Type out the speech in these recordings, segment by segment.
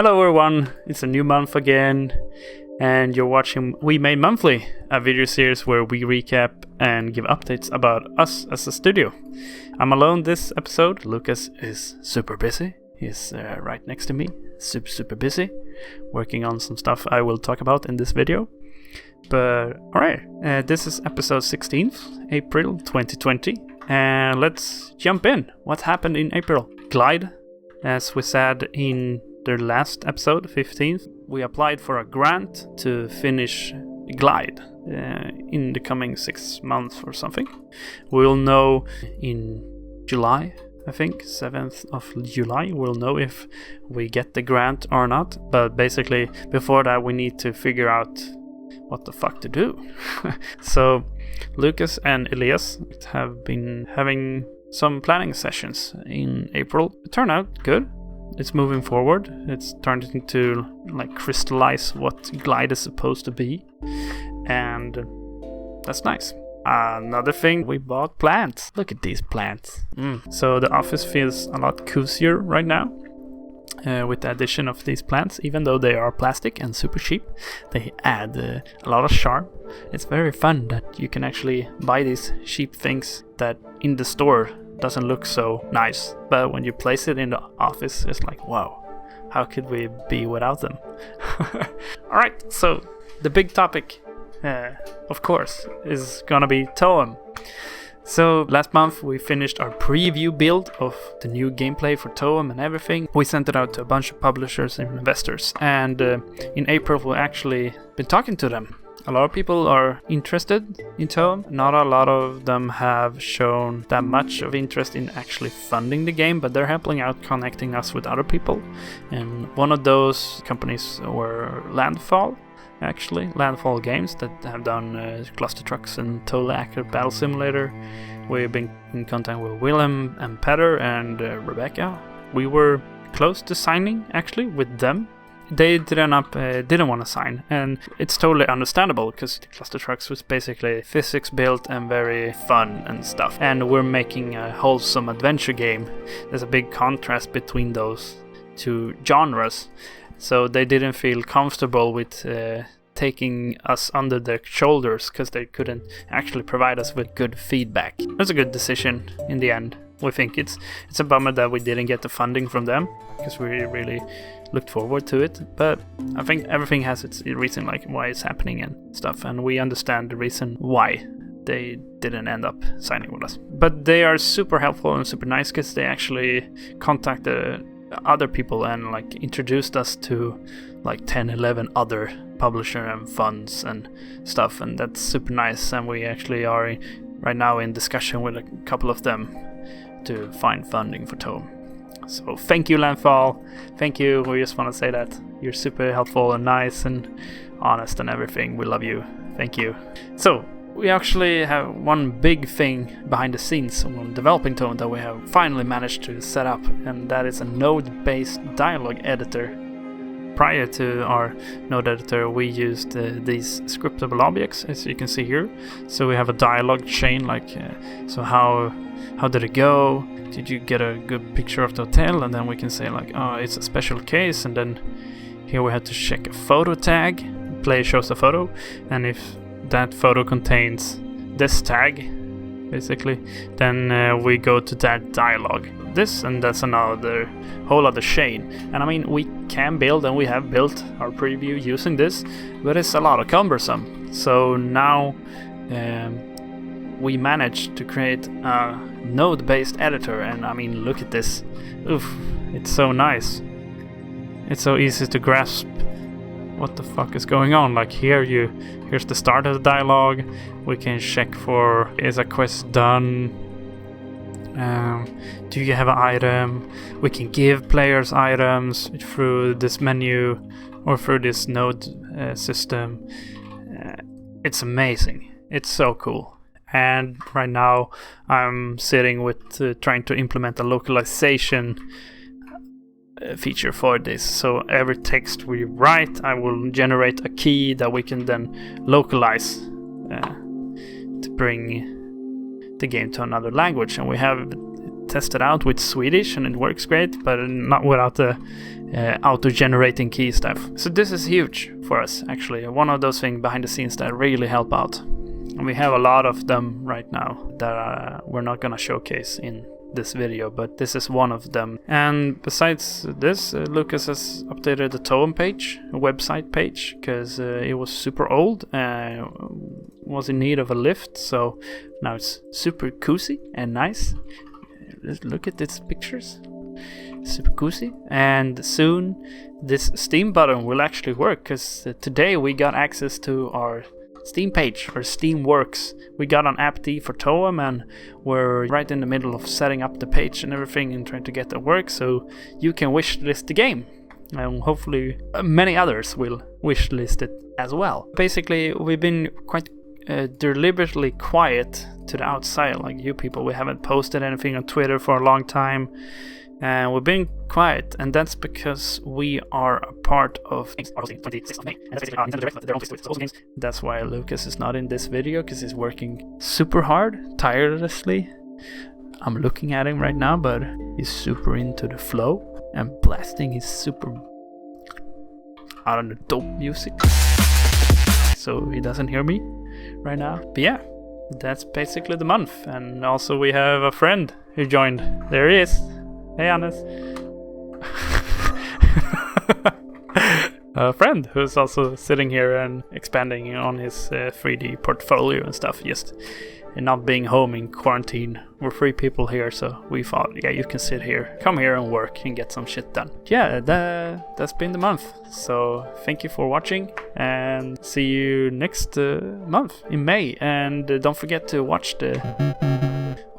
Hello everyone, it's a new month again, and you're watching We Made Monthly, a video series where we recap and give updates about us as a studio. I'm alone this episode. Lucas is super busy. He's right next to me, super busy, working on some stuff I will talk about in this video. But alright, this is episode 16th, April 2020, and let's jump in. What happened in April? Glide, as we said in the last episode, 15th, we applied for a grant to finish Glide in the coming 6 months or something. We'll know in July, I think, 7th of July, we'll know if we get the grant or not. But basically, before that, we need to figure out what the fuck to do. So, Lucas and Elias have been having some planning sessions in April. It turned out good. It's moving forward. It's turned into like crystallize what Glide is supposed to be, and that's nice. Another thing, we bought plants. Look at these plants. So the office feels a lot cozier right now with the addition of these plants. Even though they are plastic and super cheap, they add a lot of charm. It's very fun that you can actually buy these cheap things that in the store doesn't look so nice, but when you place it in the office, it's like, wow, how could we be without them? Alright, so the big topic, of course, is gonna be TOEM. So last month we finished our preview build of the new gameplay for TOEM and everything. We sent it out to a bunch of publishers and investors, and in April we actually been talking to them. A lot of people are interested in TOEM. Not a lot of them have shown that much of interest in actually funding the game, but they're helping out, connecting us with other people. And one of those companies were Landfall, actually. Landfall Games that have done Cluster Trucks and Totally Accurate Battle Simulator. We've been in contact with Willem and Petter and Rebecca. We were close to signing, actually, with them. They didn't want to sign, and it's totally understandable because Cluster Trucks was basically physics built and very fun and stuff, and we're making a wholesome adventure game. There's a big contrast between those two genres, so they didn't feel comfortable with taking us under their shoulders because they couldn't actually provide us with good feedback. It was a good decision in the end. We think it's a bummer that we didn't get the funding from them because we really looked forward to it, but I think everything has its reason, like why it's happening and stuff, and we understand the reason why they didn't end up signing with us. But they are super helpful and super nice because they actually contacted other people and like introduced us to like 10-11 other publisher and funds and stuff, and that's super nice. And we actually are right now in discussion with a couple of them to find funding for TOEM. So thank you, Landfall. Thank you. We just want to say that you're super helpful and nice and honest and everything. We love you. Thank you. So we actually have one big thing behind the scenes when developing TOEM that we have finally managed to set up, and that is a node-based dialogue editor. Prior to our node editor, we used these scriptable objects, as you can see here. So we have a dialogue chain, like so how did it go? Did you get a good picture of the hotel? And then we can say like, oh, it's a special case. And then here we had to check a photo tag. Player shows a photo, and if that photo contains this tag, basically, then we go to that dialogue. This and that's another whole other chain. And I mean, we can build, and we have built our preview using this, but it's a lot of cumbersome. So now we managed to create a node-based editor, and I mean, look at this. Oof, it's so nice. It's so easy to grasp what the fuck is going on. Like here's the start of the dialogue. We can check for, is a quest done? Do you have an item? We can give players items through this menu or through this node system. It's amazing. It's so cool. And right now I'm sitting with trying to implement a localization feature for this. So every text we write, I will generate a key that we can then localize to bring the game to another language. And we have tested out with Swedish and it works great, but not without the auto-generating key stuff. So this is huge for us, actually. One of those things behind the scenes that really help out. And we have a lot of them right now that we're not gonna showcase in this video, but this is one of them. And besides this, Lucas has updated the TOEM page, a website page, because it was super old, was in need of a lift, so now it's super cozy and nice. Look at these pictures, super cozy. And soon this Steam button will actually work, because today we got access to our Steam page, or Steam Works. We got an apt for TOEM, and we're right in the middle of setting up the page and everything and trying to get that work, so you can wishlist the game. And hopefully many others will wishlist it as well. Basically, we've been quite deliberately quiet to the outside, like you people. We haven't posted anything on Twitter for a long time. And we've been quiet, and that's because we are a part of 26th of May. That's why Lucas is not in this video, because he's working super hard, tirelessly. I'm looking at him right now, but he's super into the flow and blasting his super, I don't know, dope music. So he doesn't hear me right now. But yeah, that's basically the month. And also we have a friend who joined. There he is. Hey, Hannes. A friend who's also sitting here and expanding on his 3D portfolio and stuff, just not being home in quarantine. We're 3 people here, so we thought, yeah, you can sit here, come here and work and get some shit done. Yeah, that's been the month. So thank you for watching, and see you next month in May. And don't forget to watch the...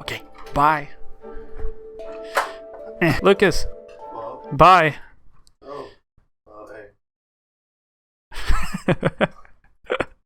Okay, bye. Lucas. Well, bye. Oh. Well, hey.